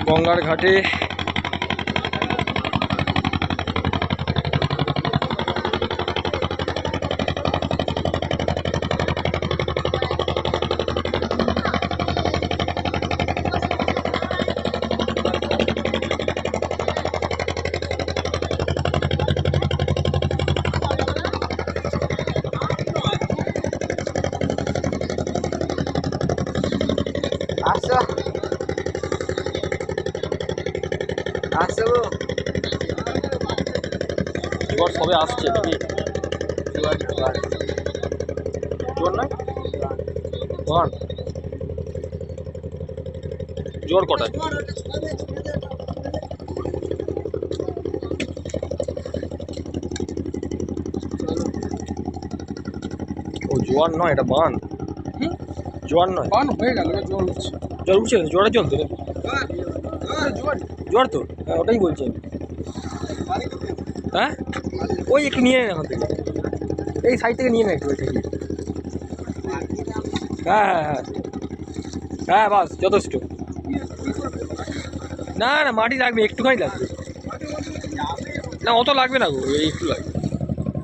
গঙ্গার ঘাটে আসো আসো জোয়ার সবে আসছে নাকি? জোয়ার নয়, জোয়ার জোয়ার কটায়? ও জোয়ার নয়, এটা বান। জোয়ার নয়, বান হয়ে গেল, জল উঠছে। জল উঠছে, জোয়ারের জল তো রে। জোয়ার জোয়ার তো, হ্যাঁ ওটাই বলছি আমি। হ্যাঁ ওই একটু নিয়ে নেন এখন থেকে, এই সাইড থেকে নিয়ে নেন একটু থেকে। হ্যাঁ হ্যাঁ হ্যাঁ হ্যাঁ বাস যথেষ্ট। না না মাটি লাগবে, একটুখানি লাগবে। না অত লাগবে না গো, এই একটু লাগবে।